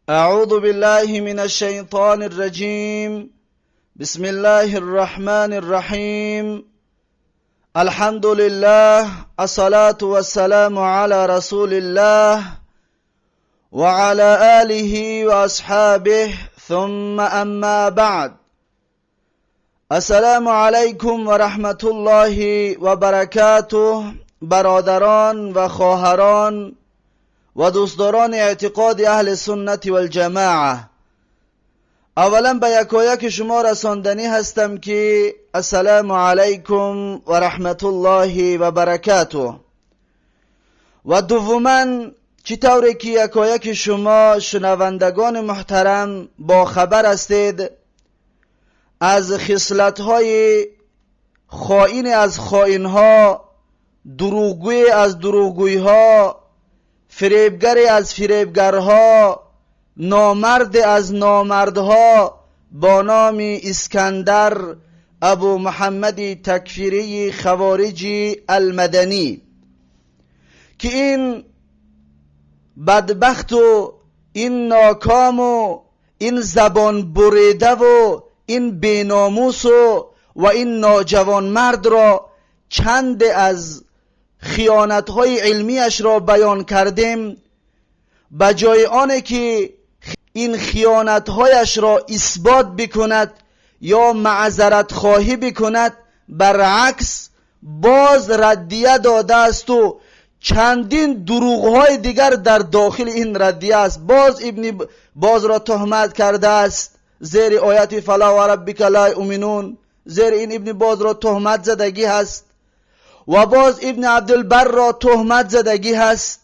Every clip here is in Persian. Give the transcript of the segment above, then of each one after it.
اعوذ بالله من الشیطان الرجیم. بسم الله الرحمن الرحیم. الحمد لله، الصلاة والسلام على رسول الله وعلى آله وأصحابه، ثم اما بعد. السلام علیکم و رحمت الله و برکاته. برادران و خواهران و دوستداران اعتقاد اهل سنت و الجماعه، اولا به یکایک شما رساندنی هستم که السلام علیکم و رحمت الله و برکاته. و دوما چطوری که یکایک شما شنوندگان محترم با خبر هستید از خصلت‌های خائن از خائن‌ها، دروغگوی از دروغگوی‌ها، فریبگر از فریبگرها، نامرد از نامردها با نام اسکندر ابو محمد تکفیری خوارجی المدنی، که این بدبخت و این ناکام و این زبان بریده و این بیناموس و این ناجوان مرد را چند از خیانت‌های علمیش را بیان کردیم. بجای آنه که این خیانت‌هایش را اثبات بکند یا معذرت خواهی بکند، برعکس باز ردیه داده است و چندین دروغ‌های دیگر در داخل این ردیه است. باز ابن باز را تهمت کرده است زیر آیت فلا و ربک لا یؤمنون، زیر این ابن باز را تهمت زدگی هست. و باز ابن عبدالبر را تهمت زدگی هست.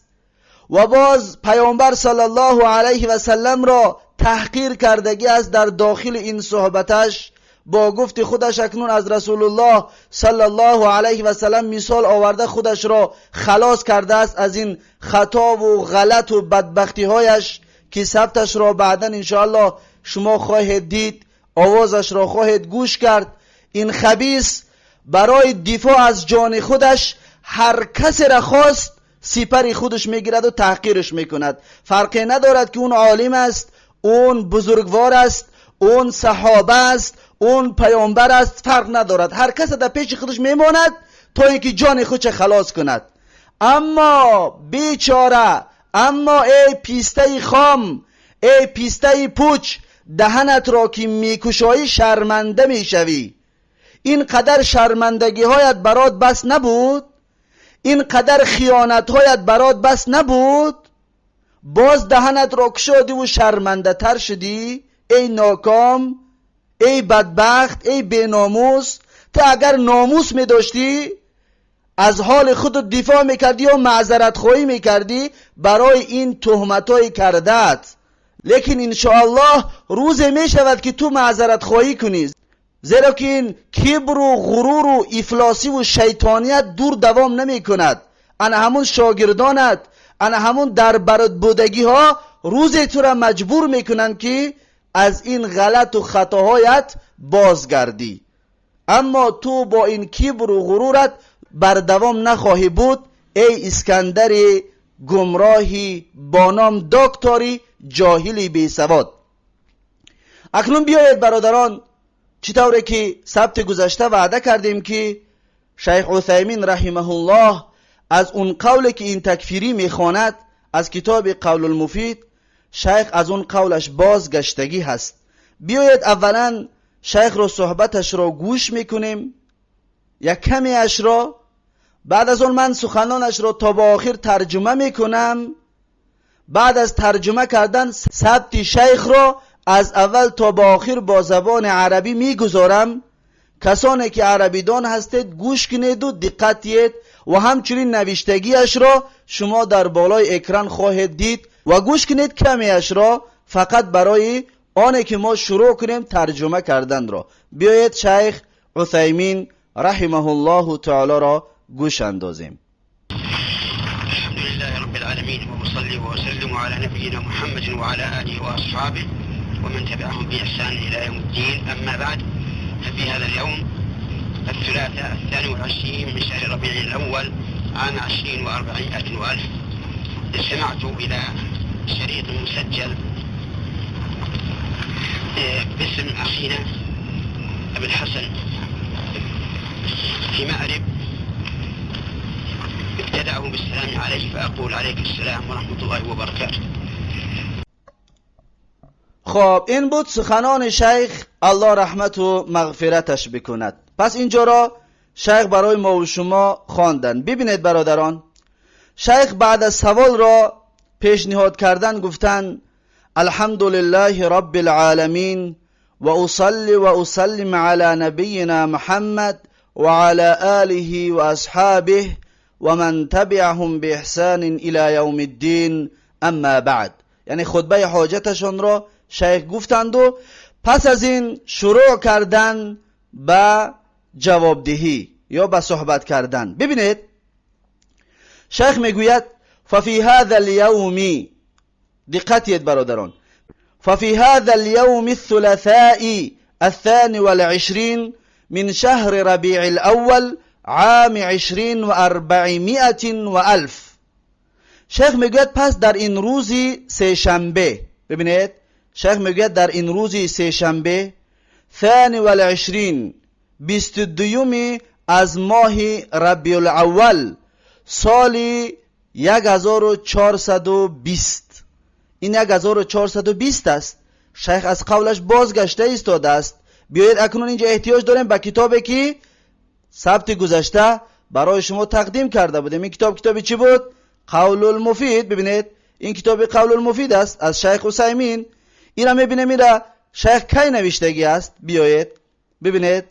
و باز پیامبر صلی الله علیه و سلم را تحقیر کردگی است در داخل این صحبتش. با گفت خودش اکنون از رسول الله صلی الله علیه و سلم مثال آورده خودش را خلاص کرده است از این خطا و غلط و بدبختی هایش که ثبتش را بعدا انشاءالله شما خواهید دید، آوازش را خواهید گوش کرد. این خبیث برای دفاع از جان خودش هر کسی را خواست سپر خودش میگیرد و تحقیرش میکند. فرقی ندارد که اون عالم است، اون بزرگوار است، اون صحابه است، اون پیامبر است، فرق ندارد. هر کسی در پیش خودش میماند تا اینکه جان خودش خلاص کند. اما بیچاره، اما ای پیسته خام، ای پیسته پوچ، دهنت را که میکشایی شرمنده میشوی. اینقدر شرمندگی هایت برات بس نبود؟ اینقدر خیانت هایت برات بس نبود؟ باز دهنت را کشادی و شرمنده تر شدی؟ ای ناکام، ای بدبخت، ای بیناموس. تو اگر ناموس می داشتی از حال خود دفاع میکردی و معذرت خواهی میکردی برای این تهمت های کردت. لیکن انشاءالله روز می شود که تو معذرت خواهی کنی، زیرا که این کبر و غرور و افلاسی و شیطانیت دور دوام نمی کند. انا همون شاگردانت، انا همون در برات بودگی ها روز تو را مجبور میکنن که از این غلط و خطاهایت بازگردی. اما تو با این کبر و غرورت بر دوام نخواهی بود، ای اسکندر گمراهی با نام دکتری جاهلی بی سواد. اکنون بیایید برادران، چطوره که سبت گذشته وعده کردیم که شیخ عثیمین رحمه الله از اون قولی که این تکفیری میخواند از کتاب قول المفید، شیخ از اون قولش بازگشتگی هست. بیایید اولا شیخ رو صحبتش رو گوش میکنیم یک کمی اش را، بعد از اون من سخنانش رو تا با آخر ترجمه میکنم. بعد از ترجمه کردن سبت شیخ رو از اول تا با آخر با زبان عربی میگذارم. کسانی که عربی دان هستید گوش کنید و دقت دید و همچنین نوشتگیش را شما در بالای اکران خواهید دید و گوش کنید کمیش را، فقط برای آنه که ما شروع کنیم ترجمه کردن را. بیایید شیخ عثیمین رحمه الله تعالی را گوش اندازیم. الحمدلله رب العالمین و مصلی و سلم علی نبینا محمد و علی آله و اصحابه ومن تبعهم بإحسان إلى يوم الدين. أما بعد، ففي هذا اليوم الثلاثاء 22 من شهر ربيع الأول عام 20 و400 وألف استمعت إلى شريط مسجل باسم أخينا أبي الحسن في مأرب ابتدأه بالسلام عليه، فأقول عليك السلام ورحمة الله وبركاته. خب این بود سخنان شیخ، الله رحمت و مغفرتش بکند. پس اینجا را شیخ برای ما و شما خواندن. ببینید برادران، شیخ بعد از سوال را پیشنهاد کردن گفتن الحمدلله رب العالمین و اصلی و اسلم علی نبینا محمد و علی آله و اصحابه و من تبعهم باحسان الى یوم الدین، اما بعد. یعنی خطبه حاجتشون را شیخ گفتند و پس از این شروع کردن به جوابدهی یا به صحبت کردن. ببینید شیخ میگوید ففی هذا اليوم، دقت برادران، ففي هذا اليوم الثلاثاء 22 من شهر ربيع الأول عام 20 و 400 و 1000. شیخ میگوید پس در این روزی سه شنبه، ببینید شیخ میگوید در این روزی سه شنبه 22 22 از ماه ربیع الاول سال 1420. این 1420 است. شیخ از قولش بازگشته ایستاده است. بیایید اکنون اینجا احتیاج داریم به کتابی که ثبت گذشته برای شما تقدیم کرده بودیم. این کتابی چی بود؟ قول المفید. ببینید این کتاب قول المفید است از شیخ عثیمین. این را میبینیم این را شیخ کی نوشتگی است. بیایید ببینید.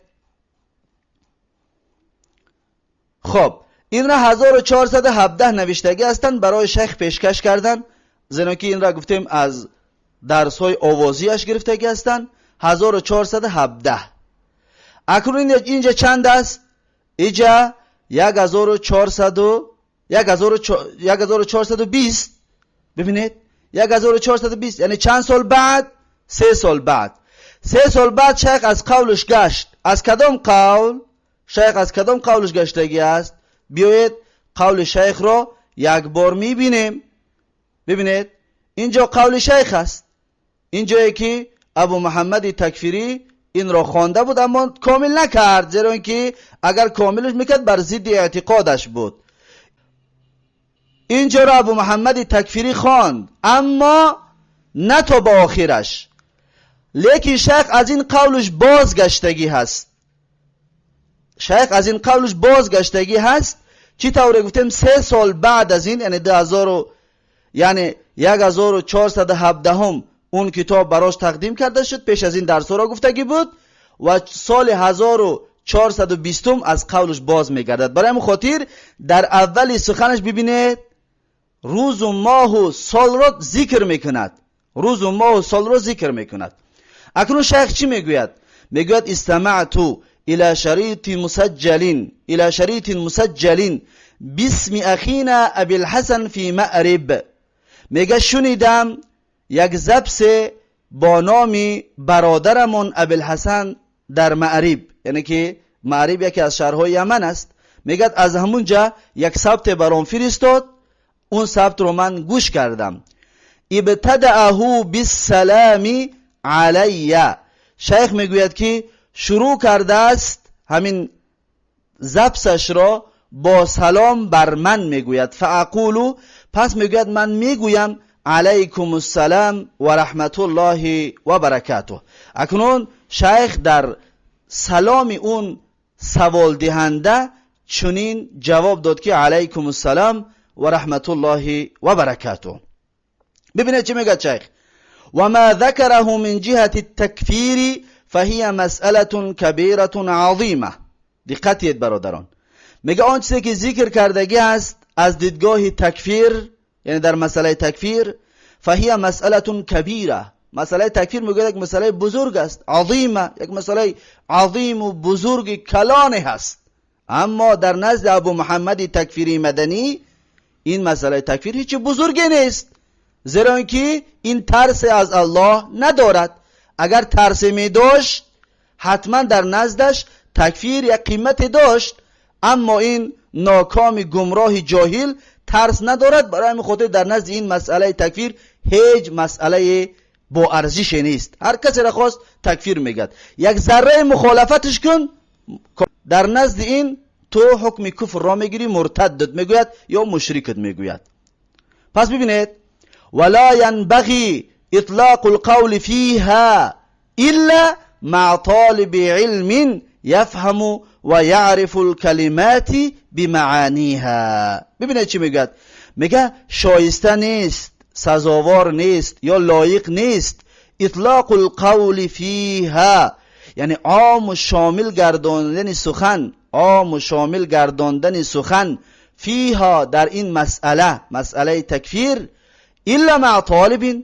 خب این را 1417 نوشتگی هستند برای شیخ پیشکش کردن، زیرا که این را گفتیم از درس‌های آوازیش گرفتگی هستند. 1417. اکنون اینجا چند است؟ اینجا 1420. ببینید 1420 یعنی چند سال بعد؟ 3 سال بعد. 3 سال بعد شیخ از قولش گشت. از کدام قول؟ شیخ از کدام قولش گشتگی است؟ بیایید قول شیخ را یک بار میبینیم. ببینید اینجا قول شیخ است. اینجایی که ابو محمد تکفیری این را خوانده بود اما کامل نکرد، زیرا اینکه اگر کاملش میکرد بر ضد اعتقادش بود. اینجا را ابو محمد تکفیری خواند اما نه تا با آخرش، لیکن شیخ از این قولش بازگشتگی هست. شیخ از این قولش بازگشتگی هست. چی طوره گفتیم 3 سال بعد از این، یعنی 1417 هم اون کتاب براش تقدیم کرده شد، پیش از این درس را گفتگی بود و سال 1420 از قولش باز میگردد. برای همون خاطر در اولی سخنش ببینید روز و ماه و سال را ذکر میکند. روز و ماه و سال را ذکر میکند. اکنون شیخ چی میگوید؟ میگوید استمعت الى شریط مسجل باسم اخینا ابی الحسن فی مأرب. میگه شنیدم یک ضبط با نام برادرمون ابی الحسن در مأرب، یعنی که مأرب یکی از شهرهای یمن است. میگه از همونجا یک ثبت برام فرستاد، اون ثبت رو من گوش کردم. ابتدأه بالسلام علی. شیخ میگوید که شروع کرده است همین ضبطش را با سلام بر من میگوید. فاقول، پس میگوید من میگویم علیکم السلام و رحمت الله و برکاته. اکنون شیخ در سلام اون سوال دهنده چنین جواب داد که علیکم السلام و رحمت الله و برکاته. ببینید چی میگه شیخ؟ و ما ذکره من جهت التکفیر فهی مسئله کبیره عظیمه. دقت برادران، میگه آن چیزی که ذکر کردگی است از دیدگاه تکفیر، یعنی در مسئله تکفیر، فهی مسئله کبیره. مسئله تکفیر میگه یک مسئله بزرگ است، عظیمه، یک مسئله عظیم و بزرگ کلانه هست. اما در نزد ابو محمد تکفیری مدنی این مسئله تکفیر هیچ بزرگی نیست، زیرا اینکه این ترس از الله ندارد. اگر ترس می داشت حتما در نزدش تکفیر یک قیمت داشت، اما این ناکام گمراه جاهل ترس ندارد. برای همین خاطر در نزد این مسئله تکفیر هیچ مسئله با ارزش نیست. هر کسی را خواست تکفیر میگد. یک ذره مخالفتش کن، در نزد این تو حکم کفر را میگیری، مرتدت میگوید یا مشرکت میگوید. پس ببینید ولا ينبغي اطلاق القول فيها الا مع طالب علم يفهم و يعرف الكلمات بمعانيها. ببینید چی میگه؟ میگه شایسته نیست، سزاوار نیست یا لایق نیست اطلاق القول فيها، یعنی عام و شامل گرداندن سخن، عام و شامل گرداندن سخن فیها در این مسئله، مسئله تکفیر، الا مع طالب،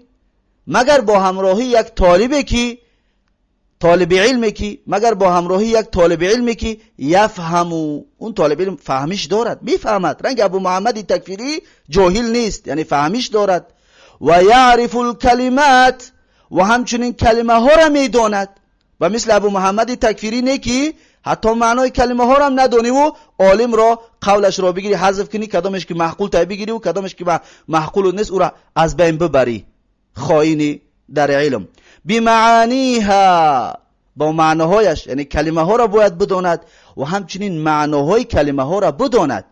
مگر با همراهی یک طالبی که طالب علمی که مگر با همراهی یک طالب علمی که یفهمو، اون طالب علم فهمش دارد، میفهمد. رنگ ابو محمد تکفیری جاهل نیست، یعنی فهمش دارد. و یعرف الکلمات، و همچنین کلمه ها را میداند. و مثل ابو محمد تکفیری نه که حتی معنای کلمه ها را هم ندانی و عالم را قولش را بگیری حذف کنی، کدامش که معقول تا بگیری و کدامش که معقول نیست او را از بین ببری. خائنی در علم. بمعانیها، با معناهایش، یعنی کلمه ها را باید بداند و همچنین معناهای کلمه ها را بداند.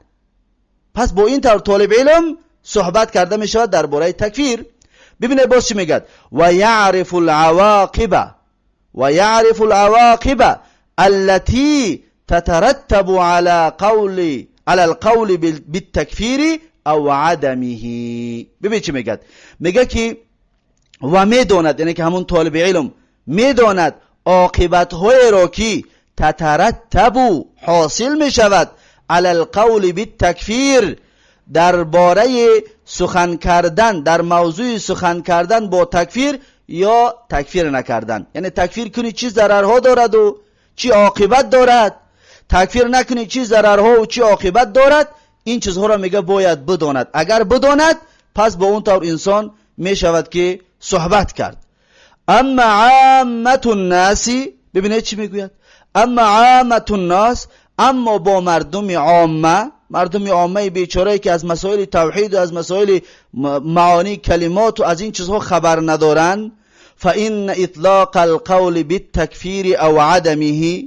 پس با این طور طالب علم صحبت کرده می شود درباره تکفیر. ببینید باز چی میگه؟ و یعرف العواقب، و یعرف العواقب التي تترتب على القول بالتکفیر او عدمه. ببین چی میگه؟ میگه که و میداند، یعنی که همون طالب علم میداند عاقبت های را که تترتب حاصل می شود علی القول بالتکفیر، درباره سخن کردن، در موضوع سخن کردن با تکفیر یا تکفیر نکردن. یعنی تکفیر کنی چی ضررها دارد و چی عاقبت دارد، تکفیر نکنی چی ضررها و چی عاقبت دارد، این چیزها را میگه باید بداند. اگر بداند پس با اون طور انسان می شود که صحبت کرد. اما عامت الناس، ببینید چی میگوید؟ اما عامت الناس، اما با مردم عامه، مردم عامه بیچاره که از مسائل توحید و از مسائل معانی کلمات و از این چیزها خبر ندارن، فإن اطلاق القول بالتکفیر او عدمه،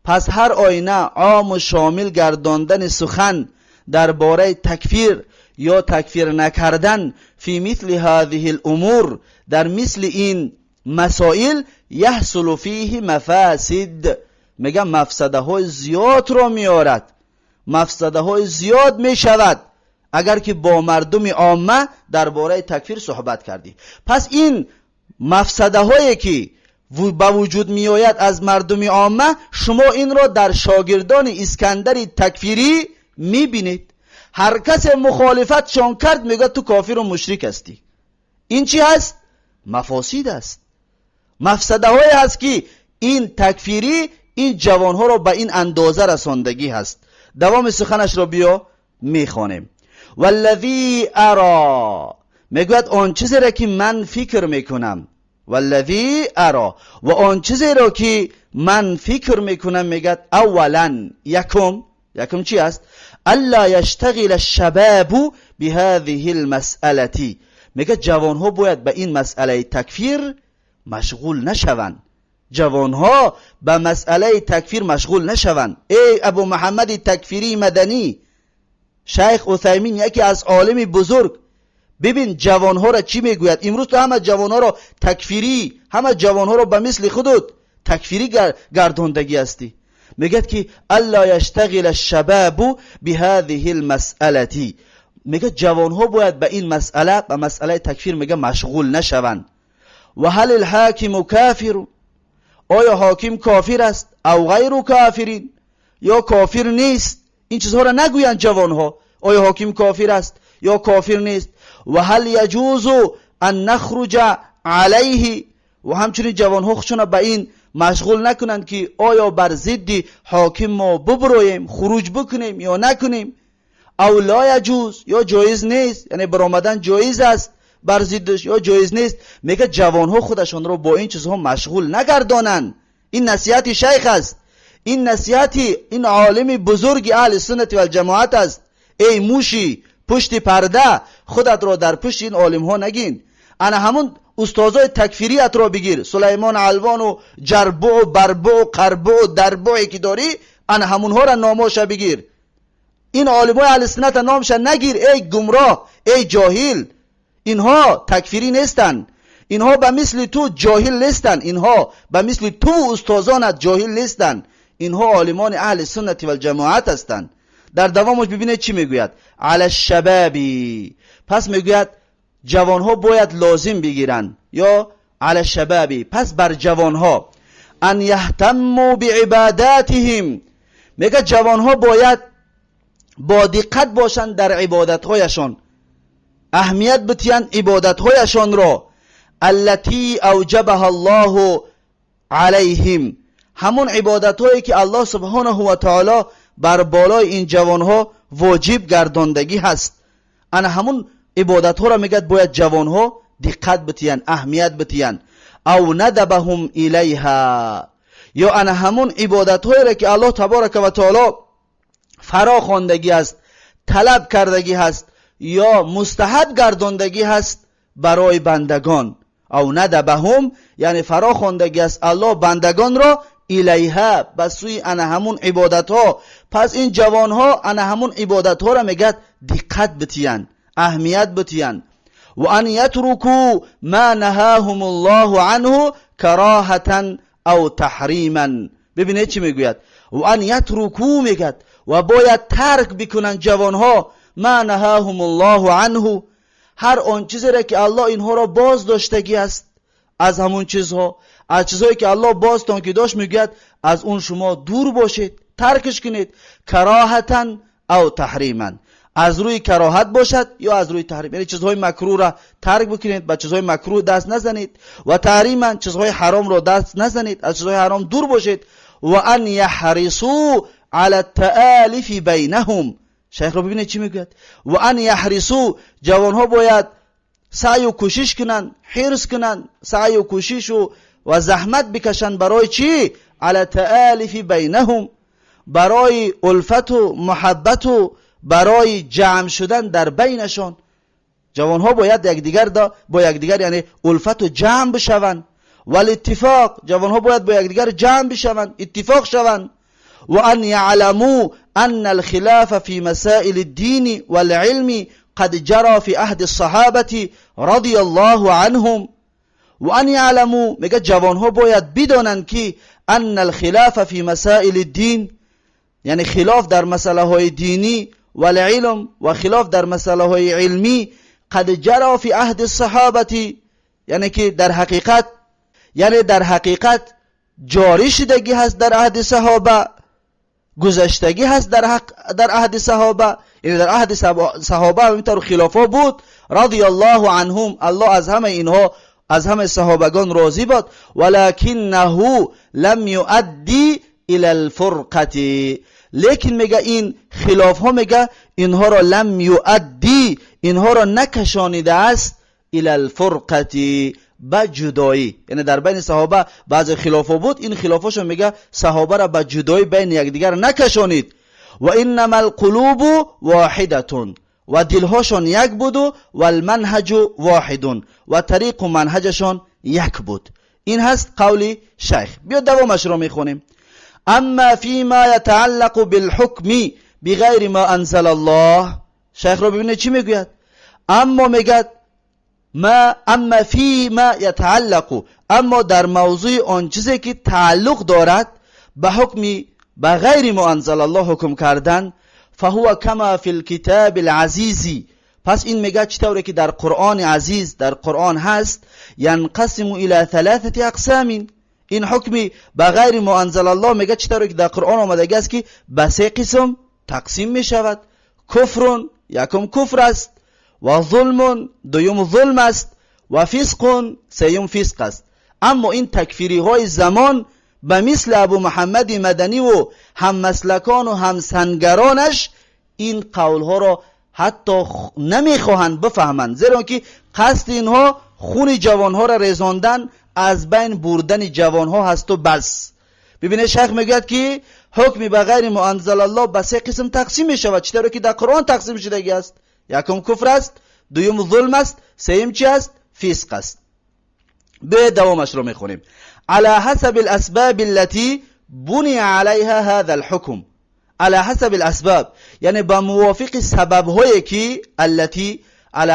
پس هر آینه عام و شامل گرداندن سخن درباره تکفیر یا تکفیر نکردن فی مثل هذه الامور، در مثل این مسائل، یحصل فیه مفاسد، میگم مفسده های زیاد را میارد، مفسده های زیاد میشود اگر که با مردم عامه درباره تکفیر صحبت کردی. پس این مفسده هایی که با وجود میآید از مردم عامه، شما این را در شاگردان اسکندر تکفیری میبینید. هر کس مخالفت شان کرد میگه تو کافر و مشرک هستی. این چی هست؟ مفاسد است، مفسده های هست که این تکفیری این جوانها را به این اندازه رساندگی هست. دوام سخنش را بیا میخوانیم. والذی ارا، میگوید آن چیزی را که من فکر میکنم، والذی ارا، و آن چیزی را که من فکر میکنم، میگوید اولا یکم چی است؟ الا یشتغل الشباب بهذه المسئله، میگه جوانها باید به این مسئله تکفیر مشغول نشوند، جوانها به مسئله تکفیر مشغول نشوند. ای ابو محمد تکفیری مدنی، شیخ عثیمین یکی از عالم بزرگ، ببین جوانها را چی میگوید. امروز تو همه جوانها را تکفیری، همه جوانها را به مثل خودت تکفیری گرداندگی هستی. میگه که الا یشتغل الشباب بهذه المسئله، میگه جوانها باید به این مسئله، به مسئله تکفیر میگه مشغول نشوند. و هل الحاکم کافر، آیا حاکم کافر است؟ او غیر کافرین، یا کافر نیست؟ این چیزها را نگویند جوانها، آیا حاکم کافر است یا کافر نیست. و هل یجوز ان نخرج علیه، و همچنین جوانها خودشون به این مشغول نکنند که آیا بر ضد حاکم ما ببرویم، خروج بکنیم یا نکنیم. او لا یجوز، یا جایز نیست، یعنی برآمدن جایز است بر ضدش یا جایز نیست. میگه جوانها خودشون رو با این چیزها مشغول نگردانند. این نصیحت شیخ است، این نصیحت این عالم بزرگ اهل سنت و الجماعت است. ای موشی پشت پرده، خودت را در پشت این عالم ها نگین. انا همون استازای تکفیریت را بگیر، سلیمان علوان و جربع و بربع و قربع و دربعی که داری، ان همونها را ناماش بگیر. این عالمای اهل سنت نامش نگیر. ای گمراه، ای جاهل، اینها تکفیری نیستن، اینها به مثل تو جاهل نیستن، اینها به مثل تو استازانت جاهل نیستن، اینها عالمان اهل سنت و الجماعت هستند. در دوامش ببینید چی میگوید، علی الشبابی، پس میگوید جوانها باید لازم بگیرن، یا علی الشبابی، پس بر جوانها، ان یهتموا بعباداتهم، میگه جوانها باید با دقت باشند در عبادتهایشان، اهمیت بتیان عبادتهایشان را، التي اوجبها الله علیهم، همون عبادتهایی که الله سبحانه و تعالی بر بالای این جوانها واجب گرداندگی هست. انا همون عبادتها را میگه باید جوانها دقت بتیان، اهمیت بتیان. او ندبهم الیها، یا انا همون عبادتهایی را که الله تبارک و تعالی فرا خواندگی است، طلب کردگی هست، یا مستحب گرداندگی هست برای بندگان. او ندبهم یعنی فرا خواندگی است الله بندگان را، الیها، بسوی انا همون عبادت ها. پس این جوان ها انا همون عبادت ها را میگد دقت بتیان، اهمیت بتیان. و ان یترکو ما نهاهم الله عنه کراهتا او تحریما. ببینید چی میگوید، و ان یترکو میگد و باید ترک بکنن جوان ها ما نهاهم الله عنه، هر آن چیزی را که الله اینها را باز داشتگی است، از همون چیزها، از چیزهایی که الله باز تان که داشت میگوید از اون شما دور باشید، ترکش کنید. کراهتا او تحریما، از روی کراهت باشد یا از روی تحریم، یعنی چیزهای مکروه را ترک بکنید، با چیزهای مکروه دست نزنید. و تحریما، چیزهای حرام را دست نزنید، از چیزهای حرام دور باشید. و ان یحرسوا علی التآلف بینهم، شیخ رو ببینید چی میگوید، و ان یحرسوا، جوانها باید سعی و کوشش کنن، حرص کنن، سعی و کوشش و زحمت بکشن برای چی؟ علی تآلف بینهم، برای الفت و محبت و برای جمع شدن در بینشان. جوانها باید با یکدیگر یعنی الفت و جمع بشوند. و الاتفاق، جوانها باید با یکدیگر جمع بشوند، اتفاق شوند. و ان یعلموا ان الخلاف في مسائل الدین والعلم قد جرى في عهد الصحابه رضی الله عنهم. و ان یعلموا، میگه جوانها باید بدانند که ان الخلاف في مسائل الدین، یعنی خلاف در مسئله های دینی، والعلم، و خلاف در مسئله های علمی، قد جرى في عهد الصحابه، یعنی که در حقیقت جاری شدگی هست در عهد صحابه، گذشتگی هست در عهد صحابه، یعنی در عهد صحابه همینطور خلافا بود، رضی الله عنهم، الله از همه اینها، از همه صحابگان راضی بود. ولکنه لم یؤدی الى الفرقه، لیکن میگه این خلاف ها، میگه اینها را لم یؤدی، اینها را نکشانیده است الى الفرقه، به جدایی. یعنی در بین صحابه بعض خلافا بود، این خلافاشون میگه صحابه را به جدایی بین یکدیگر نکشانید. و انما القلوب واحدتون، و دلهاشون یک بود، و المنهج واحد، و طریق و منهجشون یک بود. این هست قول شیخ. بیا دوامش رو میخونیم. اما فيما يتعلق بالحكم بغير ما انزل الله، شیخ رو ببینید چی میگوید، اما میگد اما فيما يتعلق، اما در موضوع آن چیزی که تعلق دارد به حکم به غیر ما انزل الله حکم کردن، فهو كما في الكتاب العزيز، پس این میگه چطوری که در قرآن عزیز، در قرآن هست، ينقسم الى 3 اقسام، این حکم به غیر ما انزل الله میگه چطوری که در قرآن آمده است که به 3 قسم تقسیم می شود. کفر، یکم کفر است، و ظلم، دوم ظلم است، و فسق، سوم فسق است. اما این تکفیری های زمان به مثل ابو محمد مدنی و هم مسلکان و هم سنگرانش این قول ها را حتی نمیخواهند بفهمند، زیرا که قصد اینها خون جوان ها را ریزاندن، از بین بردن جوان ها هست و بس. ببینید شیخ میگوید که حکم به غیر ما انزل الله به 3 قسم تقسیم می شود، چطوری که در قرآن تقسیم شدگی است. یکم کفر است، دوم ظلم است، سوم چی است؟ فسق است. به دوامش رو میخونیم. على حسب الاسباب التي بني عليها هذا الحكم. على حسب الاسباب یعنی با موافق سبب هایی که التي على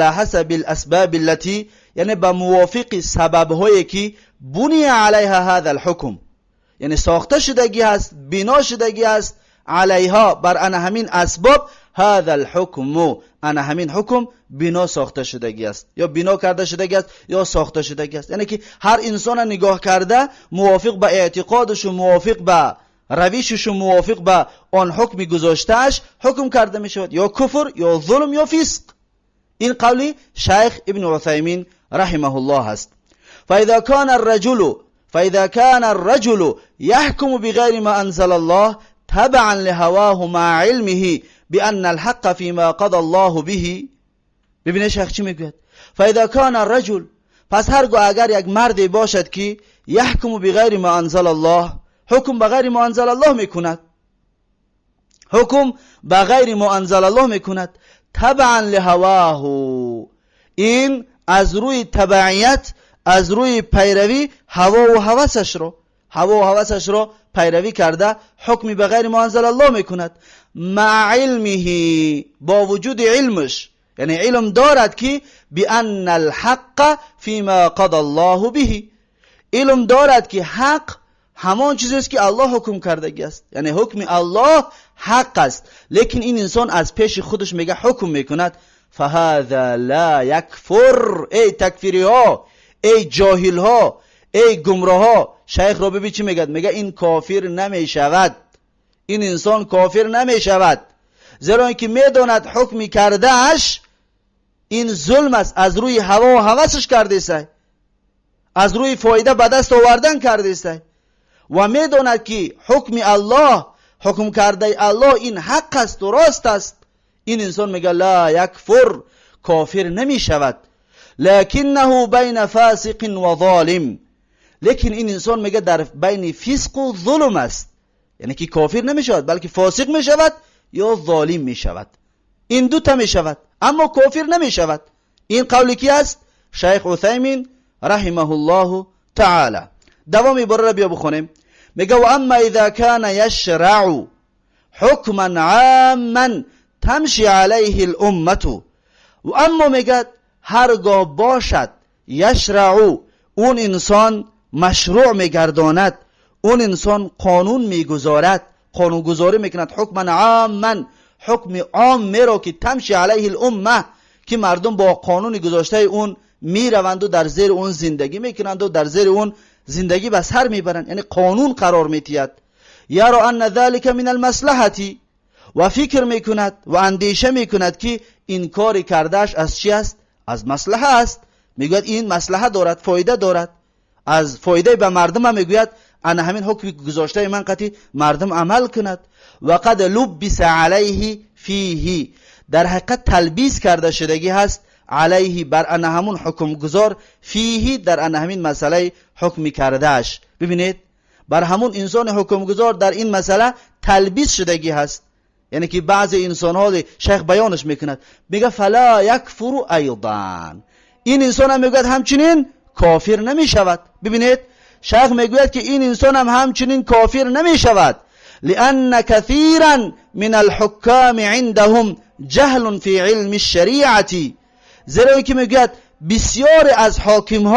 حسب الاسباب التي یعنی با موافق سبب هایی که بني عليها هذا الحكم، یعنی ساخته شدگی هست، بنا شدگی هست، علیها بر آن همین اسباب، هذا الحكم آن همین حکم بنا ساخته شدگی است، یا بنا کرده شدگی است یا ساخته شدگی است. یعنی که هر انسان نگاه کرده موافق به اعتقادش و موافق به رویشش و موافق به آن حکم گذاشتهش حکم کرده می شود، یا کفر یا ظلم یا فسق. این قولی شیخ ابن عثیمین رحمه الله است. فاذا كان الرجل يحكم بغير ما انزل الله تبعا لهواه مع علمه بأن الحق فيما قضى الله به. ببینید شیخ چی میگوید؟ فاذا كان الرجل، پس هرگاه اگر یک مردی باشد که يحكم بغير ما انزل الله، حکم بغیر ما انزل الله میکند، حکم بغیر ما انزل الله میکند، تبعا لهواه، این از روی تبعیت، از روی پیروی هوا و هوسش رو پیروی کرده حکمی بغیر ما انزل الله میکند. مع علمه، با وجود علمش، یعنی علم دارد که بأن الحق فيما قضى الله به، علم دارد که حق همان چیزی است که الله حکم کردگی است، یعنی حکم الله حق است، لیکن این انسان از پیش خودش میگه حکم میکند. فهذا لا یکفر. ای تکفیری ها، ای جاهل ها، ای گمراه ها، شیخ رو ببین چی میگه؟ میگه این کافر نمیشود، این انسان کافر نمیشود، زیرا اینکه میداند حکمی کردهش این ظلم است، از روی هوا و هوسش کرده است، از روی فایده به دست آوردن کرده است، و میداند که حکم الله، حکم کرده الله این حق است و راست است. این انسان میگه لا یکفر، کافر نمیشود، لکنه بین فاسق و ظالم، لیکن این انسان میگه در بین فسق و ظلم است، یعنی که کافر نمیشود بلکه فاسق میشود یا ظالم میشود، این دوتا میشود اما کافر نمیشود. این قولی کی است؟ شیخ عثیمین رحمه الله تعالی. دوام عباره را بیا بخونیم. میگه و اما اذا کان یشرع حکما عاما تمشی علیه الامه، و اما میگه هرگاه باشد یشرع، اون انسان مشروع میگرداند، اون انسان قانون میگذارد، قانون گذاری میکند، حکما عاما، حکم عام میرا که تمشی علیه الامه، که مردم با قانون گذاشته اون میروند و در زیر اون زندگی میکنند و در زیر اون زندگی به سر میبرند، یعنی قانون قرار میتید. یرا ان ذلك من المصلحتی، و فکر میکند و اندیشه میکند که این کاری کردهش از چی است؟ از مصلحه است. میگوید این مصلحه دارد، فایده دارد، از فایده به مردم هم میگوید انا همین حکم گذاشته من قطعی مردم عمل کند. و قد لبس علیه فیه، در حقیقت تلبیس کرده شدگی هست علیه بر انا همون حکم گذار، فیه در انا همین مسئله حکم کردهش. ببینید بر همون انسان حکم گذار در این مسئله تلبیس شدگی هست، یعنی که بعضی انسان ها شیخ بیانش میکند، میگه فلا یکفر ایضا، این انسان هم میگوید همچنین کافر نمیشود. ببینید شیخ میگوید که این انسان هم همچنین کافر نمیشود، لأن كثيرا من الحكام عندهم جهل في علم الشریعة، زیرا که میگوید بسیار از حاکم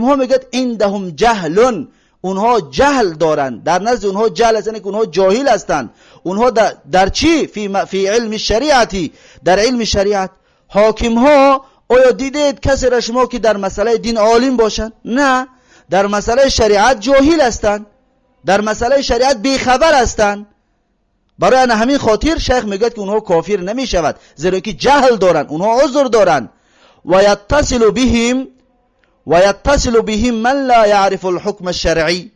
ها میگوید عندهم جهل، اونها جهل دارند، در نزد اونها جهل است، یعنی که اونها جاهل هستند. اونها در چی؟ فی علم الشریعة، در علم شریعت. حاکم ها آیا دیدید کسی را شما که در مسئله دین عالم باشند؟ نه، در مسئله شریعت جاهل هستند، در مسئله شریعت بیخبر هستند. برای همین خاطر شیخ میگه که اونها کافر نمیشود، زیرا که جهل دارند، اونها عذر دارند. و یتصل بهم من لا یعرف الحکم الشرعی،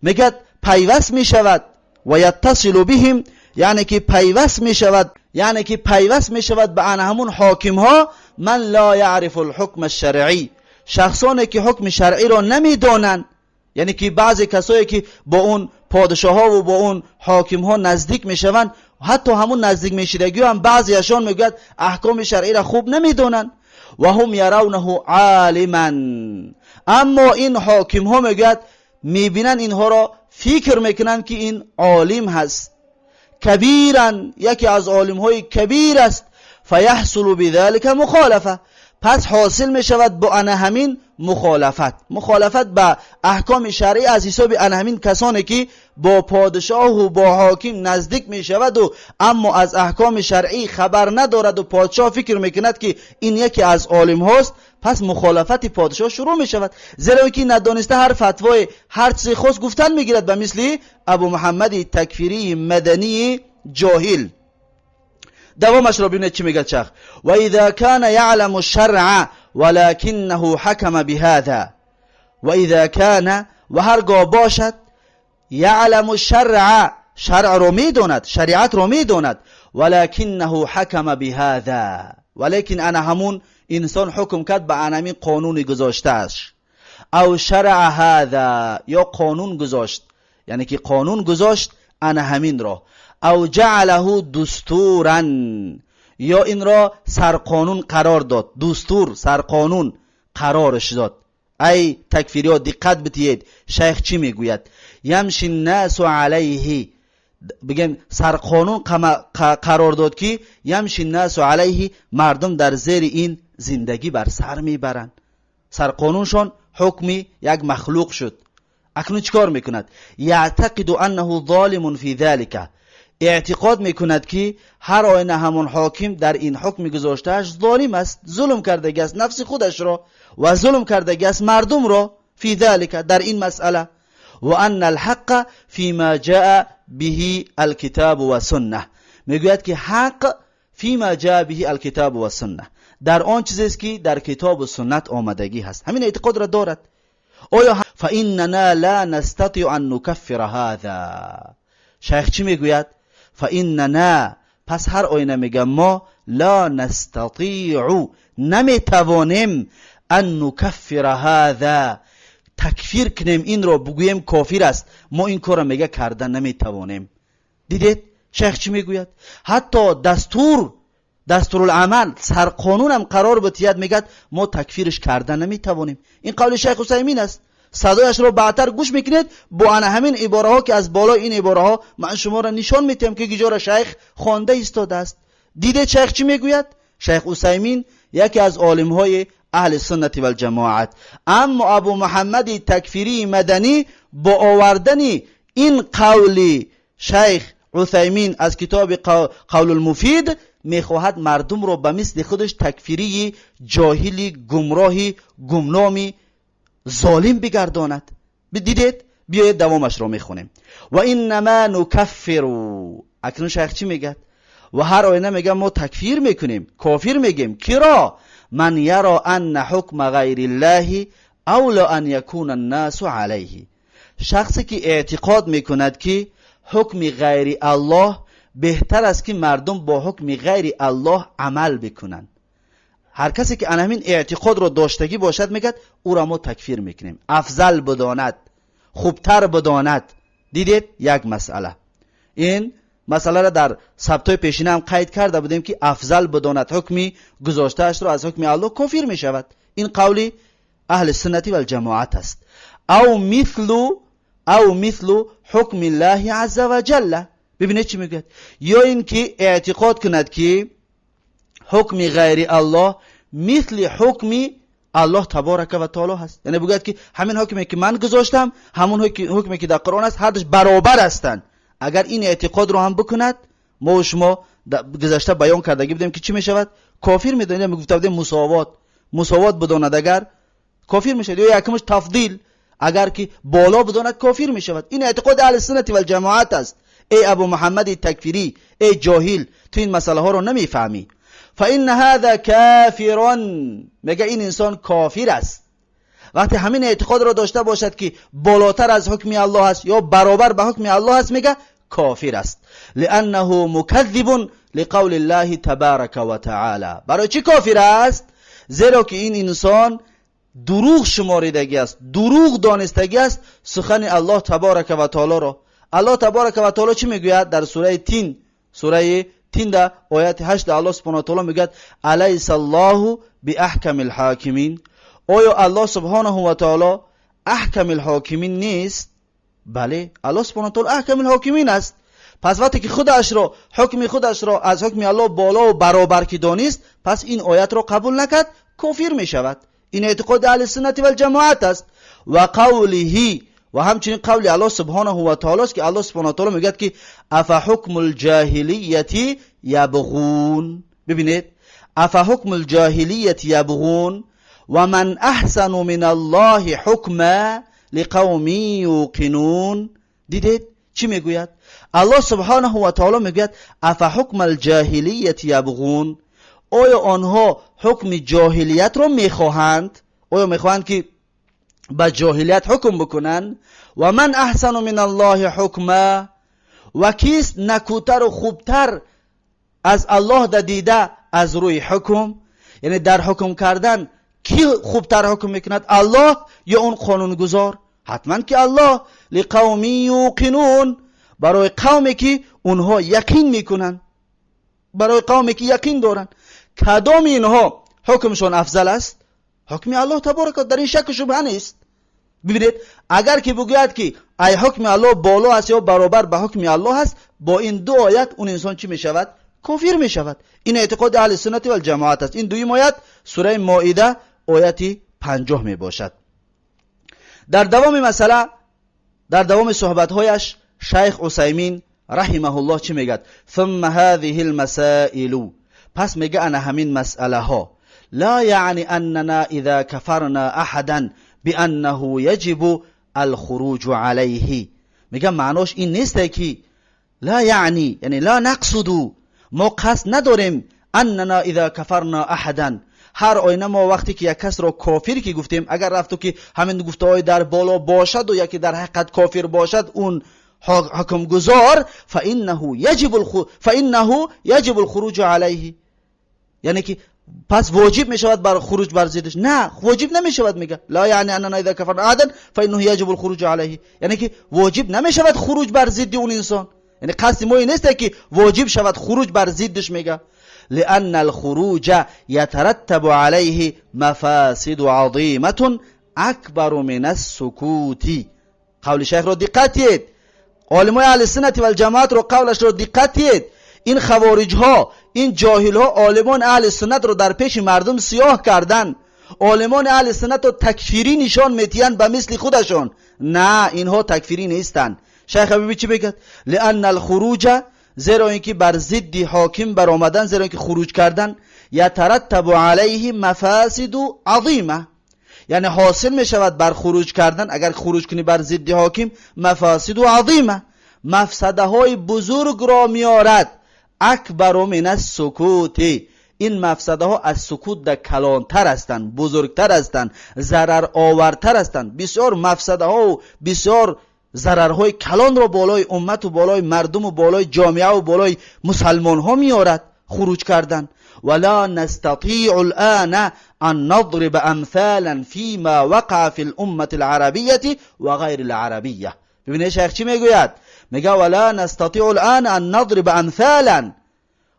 میگه پیوست میشود. و یتصل بهم یعنی که پیوست میشود به آن همون حاکم ها من لا یعرف الحکم الشرعی، شخصانی که حکم شرعی را نمیدانند، یعنی که بعضی کسایی که با اون پادشاه ها و با اون حاکم ها نزدیک میشوند، حتی همون نزدیک میشدگی هم بعضیشان میگوید احکام شرعی را خوب نمیدونن. و هم یرونه عالما. اما این حاکم ها میگوید میبینن اینها را فکر میکنن که این عالم هست، کبیرن، یکی از عالم های کبیر است. فیحصل بذلك مخالفه، پس حاصل می شود با آن همین مخالفت به احکام شرعی از حساب آن همین کسانی که با پادشاه و با حاکم نزدیک می شود و اما از احکام شرعی خبر ندارد و پادشاه فکر میکند که این یکی از عالم هاست، پس مخالفت پادشاه شروع می شود، زیرا اینکه ندانسته هر فتوای هر چیز خاص گفتن میگیرد، به مثل ابو محمد تکفیری مدنی جاهل. دوامش را ببینید چی میگه شیخ: و اذا کان یعلم الشرع ولکنه حکم بهذا. و اذا کان، و هرگاه باشد، یعلم الشرع، شرع را میداند، شریعت را میداند، ولکنه حکم بهذا، ولیکن انا همون انسان حکم کرد به انمی قانون گذاشتهش، او شرع هذا، یا قانون گذاشت، یعنی که قانون گذاشت انا همین را، او جعله دستورا، یا این را سرقانون قرار داد، دستور سرقانون قرارش داد. ای تکفیری ها دقت بتید شیخ چی میگوید: یمشی الناس علیه، بگیم سرقانون قرار داد که یمشی الناس علیه، مردم در زیر این زندگی بر سر میبرند. سرقانونشان حکمی یک مخلوق شد. اکنون چیکار میکند؟ یعتقد انه ظالم فی ذلک، اعتقاد میکند که هر آینه همون حاکم در این حکم گذاشتهش ظالم است، ظلم کرده است نفس خودش را و ظلم کرده است مردم را، فی ذلک، در این مسئله. و ان الحق فيما جاء به الكتاب و سنه، میگوید که حق فيما جاء به الكتاب و سنه، در آن چیزی است که در کتاب و سنت آمدگی هست، همین اعتقاد را دارد. آیا فاننا لا نستطيع ان نكفر هذا، شیخ چی میگوید؟ فاننا، پس هر آینه میگم ما لا نستطيع، نمیتوانیم، ان نكفر هذا، تکفیر کنیم این را، بگویم کافر است، ما این کار را میگه کردن نمیتوانیم. دیدید شیخ چی میگوید؟ حتی دستورالعمل، سرقانون هم قرار بتید، میگه ما تکفیرش کردن نمیتوانیم. این قول شیخ عثیمین است. صدایش رو بعدتر گوش میکنید با انا همین عباره ها که از بالا این عباره ها من شما را نشان میتیم که گجار شیخ خوانده ایستاده است. دیده شیخ چی میگوید؟ شیخ عثیمین یکی از عالم های اهل سنت و الجماعت. اما ابو محمد تکفیری مدنی با آوردن این قول شیخ عثیمین از کتاب قول المفید میخواهد مردم رو به مثل خودش تکفیری، جاهلی، گمراهی، گمنامی، ظالم بگرداند. دیدید؟ بیایید دوامش رو میخونیم. و انما نکفر، اکنون شیخ چی میگه؟ و هر آینه میگه ما تکفیر میکنیم، کافر میگیم. کرا؟ من یرا ان حکم غیر الله اولا ان یکون الناس علیه، شخصی که اعتقاد میکند که حکم غیر الله بهتر است که مردم با حکم غیر الله عمل بکنن. هر کسی که همین اعتقاد رو داشتگی باشد میگه او را ما تکفیر میکنیم، افضل بداند، خوبتر بداند. دیدید یک مسئله، این مسئله را در سبتای پیشینه هم قید کرده بودیم که افضل بداند حکمی گذاشتهش رو از حکم الله کافر میشود. این قولی اهل سنتی و الجماعت است. او مثل حکم الله عز و جل. ببینید چی میگه؟ یا این که اعتقاد کند که حکم غیر الله مثل حکم الله تبارک و تعالی هست، یعنی بگوید که همین حکمی که من گذاشتم همون حکمی که در قرآن است هر دوش برابر هستند. اگر این اعتقاد رو هم بکند، ما و شما گذشته بیان کردگی بودیم که چی میشود؟ کافر میدونید. میگفته بودیم مساوات بداند اگر کافر میشود، یا یکمش تفضیل اگر که بالا بداند کافر میشود. این اعتقاد اهل سنت و الجماعت است. ای ابو محمد تکفیری، ای جاهل، تو این مسئله ها رو نمیفهمی. فإن هذا کافرون، میگه این انسان کافر است. وقتی همین اعتقاد را داشته باشد که بالاتر از حکم الله است یا برابر به حکم الله است، میگه کافر است. لانه مکذب لقول الله تبارک و تعالی. برای چی کافر است؟ زیرا که این انسان دروغ شماریدگی است، دروغ دانستگی است سخن الله تبارک و تعالی را. الله تبارک و تعالی چی میگوید در سوره تین، سوره تینده آیت 8 الله سبحانه و تعالی میگه الیس الله باحکم الحاکمین، آیا الله سبحانه و تعالی احکم الحاکمین نیست؟ بله، الله سبحانه و تعالی احکم الحاکمین است. پس وقتی که خودش را حکم خودش را از حکم الله بالا و برابر کی دانست، پس این آیت را قبول نکرد، کافر می شود. این اعتقاد اهل سنت و الجماعت است. و قوله، و همچنین قول الله سبحانه و تعالی است که الله سبحانه و تعالی میگه که افحکم الجاهلیت یبغون. ببینید، افحکم الجاهلیت یبغون و من احسن من الله حکما لقوم یوقنون. دیدید چی میگوید؟ الله سبحانه و تعالی میگوید افحکم الجاهلیت یبغون، آیا آنها حکم جاهلیت را میخواهند؟ آیا میخواهند که با جاهلیت حکم بکنن؟ و من احسن من الله حکما، و کیست نکوتر و خوبتر از الله دیده از روی حکم؟ یعنی در حکم کردن کی خوبتر حکم میکند، الله یا اون قانونگذار؟ حتما که الله. لقوم یوقنون، برای قومی که اونها یقین میکنن، برای قومی که یقین دارن. کدام اینها حکمشون افضل است؟ حکم الله تبارک، در این شک و شبهه نیست. ببینید، اگر که بگوید که ای حکم الله بالا است یا برابر به حکم الله است، با این دو آیت اون انسان چی می شود؟ کافر می شود. این اعتقاد اهل سنت و الجماعت است. این دویم آیت سوره مائده آیت 50 می باشد. در دوام مسئله، در دوام صحبت هایش شیخ عثیمین رحمه الله چی میگه؟ ثم هذه المسائل، پس میگه انا همین مسئله ها لا یعنی اننا اذا کفرنا احدا بانه یجب الخروج علیه. میگه معناش این نیست که لا یعنی لا نقصد، ما قصد نداریم اننا اذا کفرنا احدا، هر آینه ما وقتی که یک کس را کافر که گفتیم، اگر رفتو که همین گفته های در بالا باشد و یکی در حقیقت کافر باشد اون حکم گذار، فانه یجب الخروج علیه، یعنی که پس واجب می شود بر خروج بر ضدش. نه، واجب نمی شود. میگه لا یعنی اننا اذا کفرنا احدا فانه یجب الخروج علیه، یعنی که واجب نمی شود خروج بر ضد اون انسان. یعنی قصد ما این نیست که واجب شود خروج بر ضدش. میگه لأن الخروج يترتب عليه مفاسد عظيمة أكبر من السكوت. قول شیخ رو دقتید، علمای اهل سنت و الجماعت رو قولش رو دقتید. این خوارج ها، این جاهل ها عالمان اهل سنت رو در پیش مردم سیاه کردن. عالمان اهل سنت رو تکفیری نشان میتین به مثل خودشون. نه، اینها تکفیری نیستن. شیخ حبیبی چی بگد؟ لأن الخروج، زیرا اینکه بر ضد حاکم بر آمدن، زیرا اینکه خروج کردن، یترتب علیه مفاسد عظیمه، یعنی حاصل می شود بر خروج کردن، اگر خروج کنی بر ضد حاکم، مفاسد عظیمه، مفسده های بزرگ را میارد. اکبر من السکوت، این مفسده ها از سکوت در کلانتر هستند، بزرگتر هستند، ضرر آورتر هستند. بسیار مفسده ها و بسیار ضررهای کلان را بالای امت و بالای مردم و بالای جامعه و بالای مسلمان ها میارد خروج کردن. ولا نستطيع الآن ان نضرب امثالا فيما وقع في الامة العربية وغير العربية. ببینید شیخ چی میگوید؟ میگه ولا نستطيع الآن ان نضرب امثالا،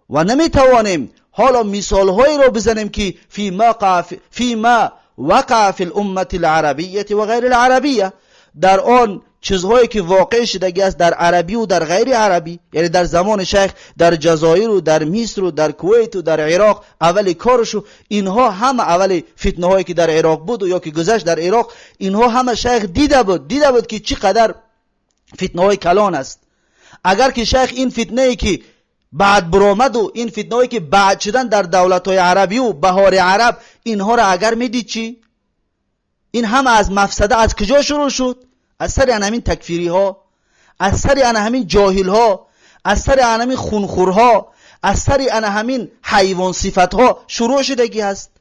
و نمیتوانیم حالا مثالهایی رو بزنیم که فيما وقع في الامة العربية وغير العربية، در آن چیزهایی که واقع شدگی است در عربی و در غیر عربی. یعنی در زمان شیخ در جزایر و در مصر و در کویت و در عراق اول کارشو، اینها همه اول فتنه هایی که در عراق بود و یا که گذشت در عراق، اینها همه شیخ دیده بود که چقدر فتنه های کلان است. اگر که شیخ این فتنه ای که بعد برآمد و این فتنه هایی که بعد شدن در دولت های عربی و بهار عرب، اینها را اگر میدید چی؟ این همه از مفسده از کجا شروع شد؟ از سر همین تکفیری ها، از سر همین جاهل ها، از سر همین خونخور ها، از سر همین حیوان صفت ها شروع شدگی است.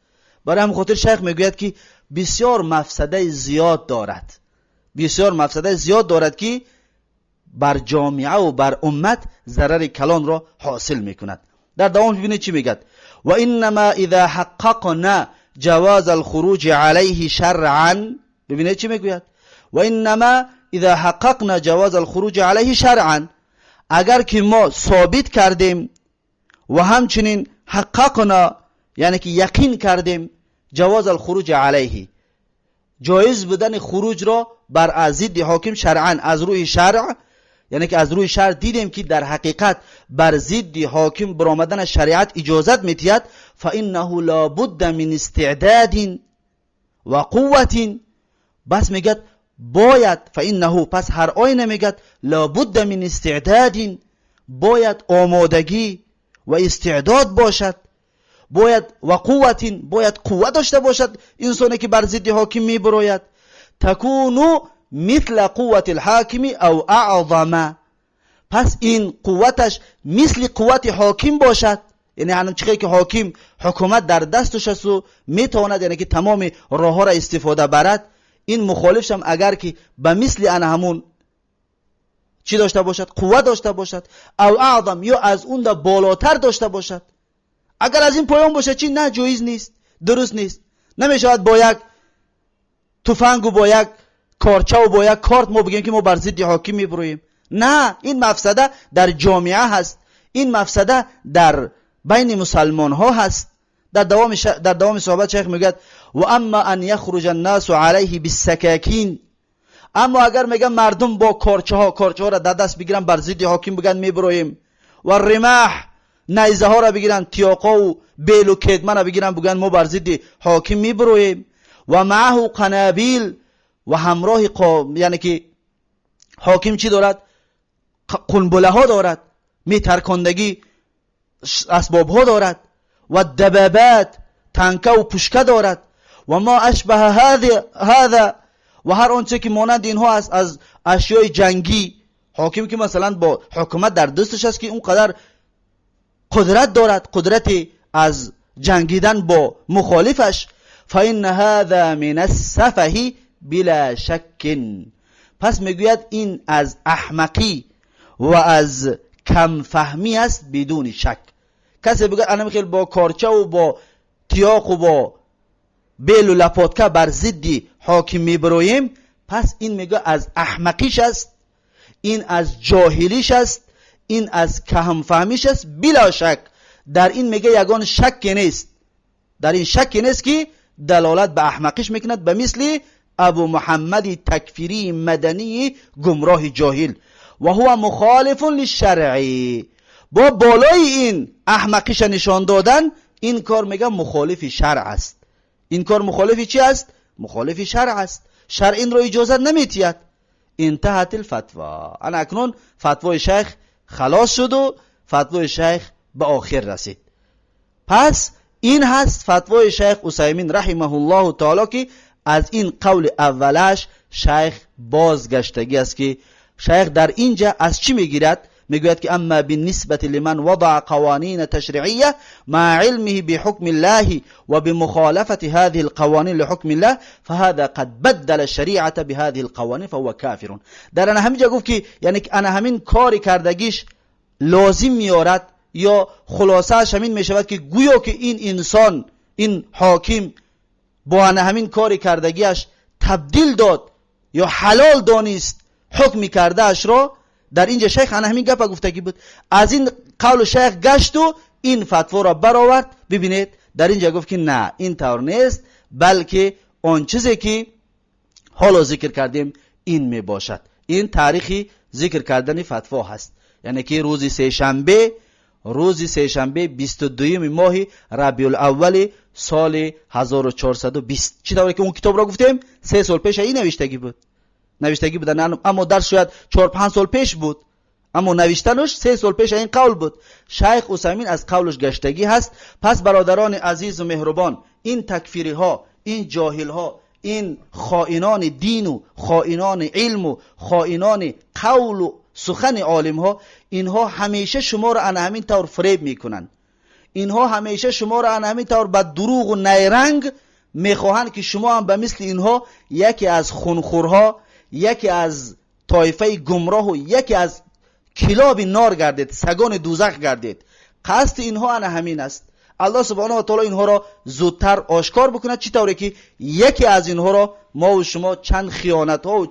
برای همین خاطر شیخ میگوید که بسیار مفسده زیاد دارد، بسیار مفسده زیاد دارد که بر جامعه و بر امت ضرر کلان را حاصل میکند. در دوام ببینید چی میگد؟ و انما اذا حققنا جواز الخروج علیه شرعا. ببینید چی میگوید؟ و انما اذا حققنا جواز الخروج علیه شرعا، اگر که ما ثابت کردیم و همچنین حققنا یعنی که یقین کردیم جواز الخروج علیه، جایز بودن خروج را بر ضد حاکم شرعا از روی شرع، یعنی که از روی شرع دیدیم که در حقیقت بر ضد حاکم برآمدن شریعت اجازت میتید. فانه لا بد من استعداد و قوت، بس میگد باید، فانه پس هر آینه میگد لا بد من استعداد، باید آمادگی و استعداد باشد، باید و قوت، باید قوت داشته باشد انسانی که بر ضد حاکم میبراید. تکونو مثل قوت الحاکم او اعظم، پس این قوتش مثل قوت حاکم باشد، یعنی همون چیزی که حاکم حکومت در دستش است و میتواند یعنی که تمام راه ها را استفاده برد، این مخالفش هم اگر که به مثل آن همون چی داشته باشد، قوت داشته باشد، او اعظم یا از اون دا بالاتر داشته باشد. اگر از این پایان باشه چی؟ نه، جایز نیست، درست نیست. نمیشود با یک تفنگ و با یک کارچه و با یک کارت ما بگیم که ما بر ضد حاکم میبرویم. نه، این مفسده در جامعه هست، این مفسده در بین مسلمان ها هست. در دوام صحبت شیخ میگه و اما ان یخرج الناس علیه بالسکاکین، اما اگر میگن مردم با کارچه ها را در دست بگیرن بر ضد حاکم بگن میبرویم، و الرماح، نیزه ها را بگیرن، تیاقا و بیل و کدمه را بگیرن بگن ما بر ضد حاکم میبرویم، و معه قنابیل، و همراه یعنی که حاکم چی دارد؟ قنبله ها دارد، میترکاندگی اسباب ها دارد، و دبابات، تانکه و پشکه دارد، و ما اشبه هذا، و هر آنچه که مانند اینها است از اشیای جنگی. حاکم که مثلا با حکومت در دستش است که اون قدر قدرت دارد، قدرت از جنگیدن با مخالفش. فإن هذا من السفه بلا شک، پس میگوید این از احمقی و از کم فهمی است بدون شک. کسی بگه انا میخوام با کارچه و با تیاق و با بیل و لپاتکه بر ضد حاکم میبرویم، پس این میگه از احمقیش است، این از جاهلیش است، این از کم فهمیش است بلا شک. در این میگه یگان شک نیست، در این شک نیست که دلالت به احمقیش میکند، به مثل ابو محمد تکفیری مدنی گمراه جاهل. و هو مخالف للشرع، با بالای این احمقیش نشان دادن این کار میگه مخالف شرع است. این کار مخالف چی است؟ مخالف شرع است. شرع این رو اجازت نمیتید. انتهت الفتوا، انا اکنون فتوای شیخ خلاص شد و فتوای شیخ به آخر رسید. پس این هست فتوای شیخ عثیمین رحمه الله تعالی که از این قول اولش شیخ بازگشتگی است که شیخ در اینجا از چی میگیرد؟ میگوید که اما بالنسبة لمن وضع قوانین تشریعیه مع علمه بحکم الله و بمخالفة هذه القوانین لحکم الله فهذا قد بدل الشریعة بهذه القوانین فهو کافر. در انا همینجا گفت که یعنی که انا همین کاری کردگیش لازم میارد یا خلاصهش همین میشود که گویا که این انسان، این حاکم با انا همین کاری کردگیش تبدیل داد یا حلال دانست حکم کرده اش را. در اینجا شیخ انا همین گپ گفتگی بود، از این قول شیخ گشت و این فتوا را برآورد. ببینید در اینجا گفت که نه، این طور نیست، بلکه اون چیزی که حالا ذکر کردیم این می باشد. این تاریخی ذکر کردن فتوا هست، یعنی که روز سهشنبه 22 ماه ربیع الاول سال 1420، چی طوری که اون کتاب را گفتیم 3 سال پیش این نوشتگی بودن، اما در شاید 4-5 سال پیش بود، اما نوشتنش 3 سال پیش این قول بود. شیخ عثیمین از قولش گشتگی هست. پس برادران عزیز و مهربان، این تکفیری ها، این جاهل ها، این خائنان دین و خائنان علم و خائنان قول و سخن عالم ها، اینها همیشه شما را انا همین طور فریب میکنن، اینها همیشه شما را انا همین طور به دروغ و نیرنگ میخواهند که شما هم به مثل اینها یکی از خونخورها، یکی از طایفه گمراه و یکی از کلاب نار گردید، سگان دوزخ گردید. قصد اینها انا همین است. الله سبحانه و تعالی اینها را زودتر آشکار بکند، چی طوری که یکی از اینها را ما و شما چند خیانت ها و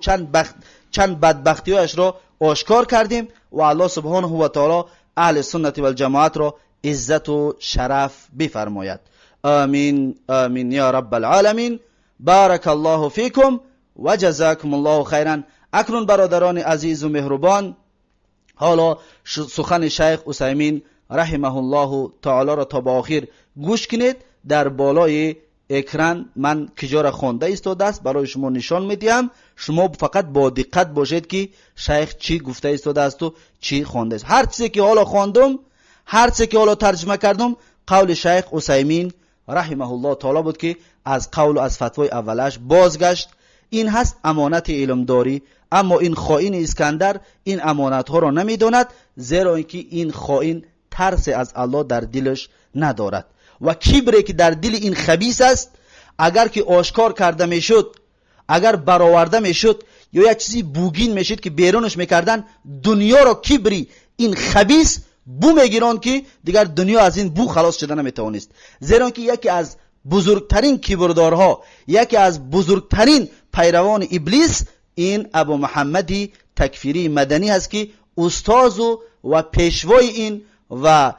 چند بدبختی هایش را آشکار کردیم و الله سبحانه و تعالی اهل سنت و الجماعت را عزت و شرف بفرماید. آمین آمین یا رب العالمین. بارک الله فیکم و جزاکم الله خیرا. اکنون برادران عزیز و مهربان، حالا سخن شیخ عثیمین رحمه الله تعالی را تا به آخر گوش کنید. در بالای اکران من کجا را خوانده ایستاده است برای شما نشان میدیم. شما فقط با دقت باشید که شیخ چی گفته ایستاده است و چی خوانده است. هر چیزی که حالا خواندم، هر چیزی که حالا ترجمه کردم، قول شیخ عثیمین رحمه الله تعالی بود که از قول و از فتوای اولش بازگشت. این هست امانت علمداری. اما این خائن اسکندر این امانت ها را نمیداند، زیرا اینکه این خائن ترس از الله در دلش ندارد و کبری که در دل این خبیث است اگر که آشکار کرده میشد، اگر برآورده میشد یا یک چیزی بوگین میشد که بیرونش میکردن، دنیا را کبری این خبیث بو میگیرند که دیگر دنیا از این بو خلاص شده نمیتوانست. زیرا که یکی از بزرگترین کبردارها، یکی از بزرگترین پیروان ابلیس این ابو محمدی تکفیری مدنی است که استاد و پیشوای این و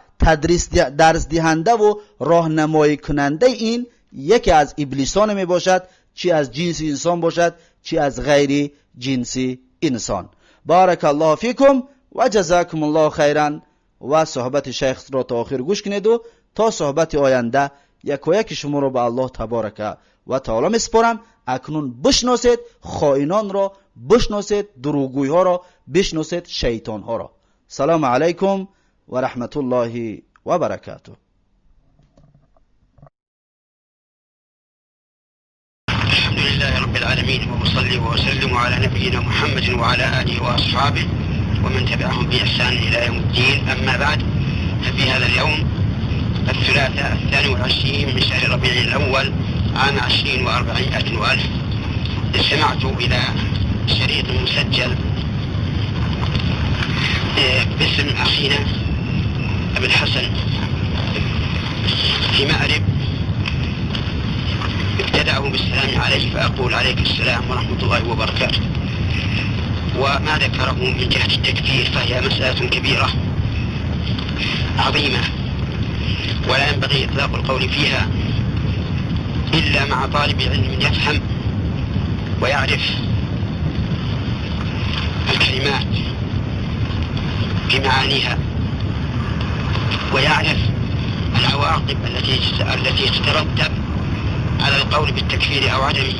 درس دهنده و راهنمایی کننده این یکی از ابلیسان می باشد، چی از جنس انسان باشد چی از غیر جنس انسان. بارک الله فیکم و جزاکم الله خیرا. و صحبت شیخ را تا آخر گوش کنید و تا صحبت آینده یک و یک شما را به الله تبارک و تعالی میسپارم. اکنون بشناسید خائنان را، بشناسید دروغگوی ها را، بشناسید شیطان ها را. سلام علیکم و رحمت الله و برکاته. الحمد لله رب العالمين وأصلي وأسلم على نبينا محمد وعلى آله وأصحابه ومن تبعهم بإحسان إلى يوم الدين. أما بعد، ففي هذا اليوم الثلاثاء 22 من شهر ربيع الأول عام 20 و400 وألف استمعت إلى شريط مسجل باسم أخينا أبي الحسن في مأرب، ابتدأه بالسلام عليه فأقول عليك السلام ورحمة الله وبركاته. وما ذكره من جهة التكفير فهي مسألة كبيرة عظيمة، ولا ينبغي إطلاق القول فيها إلا مع طالب علم يفهم ويعرف الكلمات بمعانيها ويعرف العواقب التي تترتب على القول بالتكفير أو عدمه.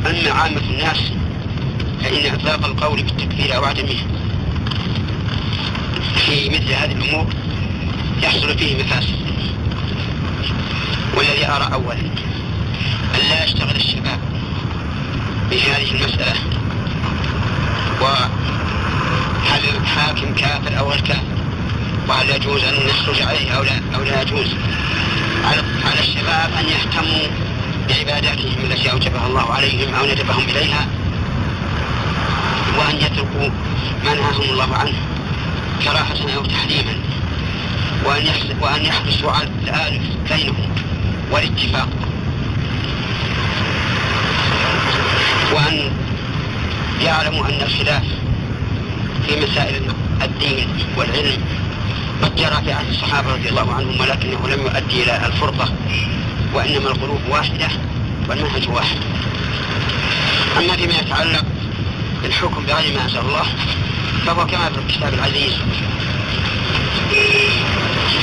أما عامة الناس فإن إطلاق القول بالتكفير أو عدمه في مثل هذه الأمور يحصل فيه مفاسد. والذي أرى أولا أن لا يشتغل الشباب بهذه المسألة، وهل الحاكم كافر أو غير كافر، وهل يجوز أن نخرج عليه أو لا يجوز. على الشباب أن يهتموا بعباداتهم التي أوجبها الله عليهم أو ندبهم إليها، وأن يتركوا ما نهاهم الله عنه كراهة أو تحريما، وأن يحرصوا على التآلف بينهم والاتفاق، وأن يعلموا أن الخلاف في مسائل الدين والعلم قد جرى في عهد الصحابة رضي الله عنهم، ولكنه لم يؤدي إلى الفرقة، وإنما القلوب واحدة والمنهج واحد. أما فيما يتعلق بالحكم بغير ما أنزل الله فهو كما في الكتاب العزيز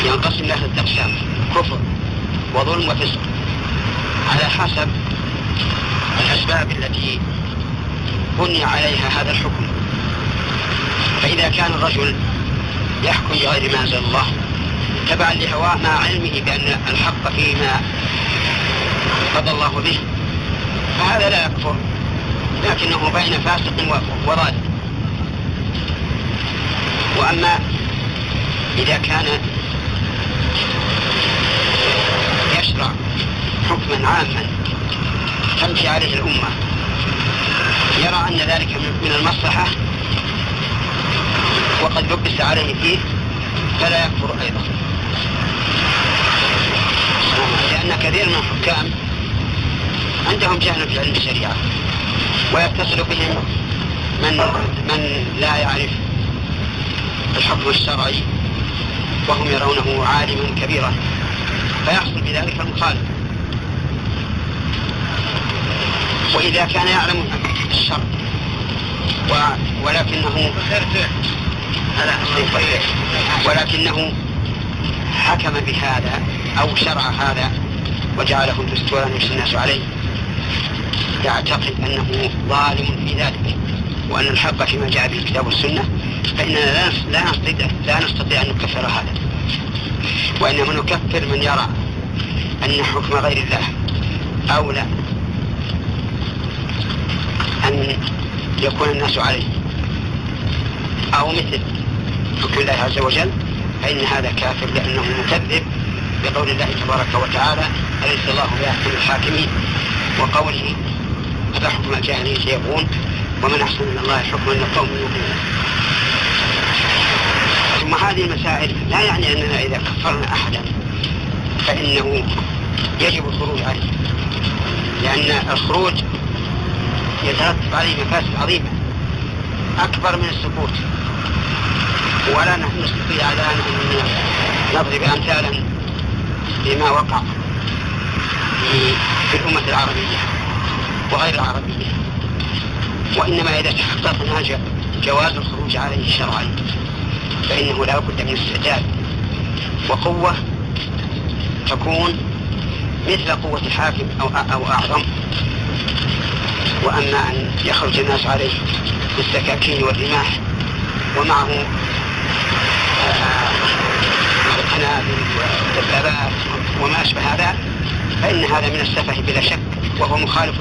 ينقسم له الأقسام: كفر وظلم وفسق، على حسب الأسباب التي بني عليها هذا الحكم. فإذا كان الرجل يحكم بغير ما أنزل الله تبعا لهواه مع علمه بأن الحق فيما قضى الله به فهذا لا يكفر، لكنه بين فاسق وضال. وأما إذا كان يشرع حكما عاما تمشي عليه الأمة يرى أن ذلك من المصلحة وقد لبس عليه فيه فلا يكفر أيضا، لأن كثير من الحكام عندهم جهل في علم الشريعة ويتصل بهم من لا يعرف الحكم الشرعي وهم يرونه عالما كبيرا، فيحصل بذلك المخالف. وإذا كان يعلم الشر ولكنه حكم بهذا أو شرع هذا وجعله دستورا يمشي الناس عليه، يعتقد أنه ظالم في ذلك وأن الحق فيما جاء به الكتاب والسنة، فإننا لا نستطيع أن نكفر هذا، وإنما نكفر من يرى أن حكم غير الله أولى أن يكون الناس عليه أو مثل حكم الله عز وجل، فإن هذا كافر لأنه مكذب بقول الله تبارك وتعالى: أليس الله بأحكم الحاكمين، وقوله: أفحكم الجاهلية يبغون ومن أحسن من الله حكما لقوم يوقنون. ثم هذه المسائل لا يعني أننا إذا كفرنا أحدا فإنه يجب الخروج عليه، لأن الخروج يترتب عليه مفاسد عظيمة أكبر من السكوت، ولا نحن نستطيع على أن نضرب أمثالا بما وقع في الأمة العربية وغير العربية، وإنما إذا تحققنا جواز الخروج عليه شرعا فإنه لا بد من استعداد وقوة تكون مثل قوة الحاكم أو أعظم. وأما أن يخرج الناس عليه بالسكاكين والرماح ومعه القنابل والدبابات وما أشبه هذا، فإن هذا من السفه بلا شك، وهو مخالف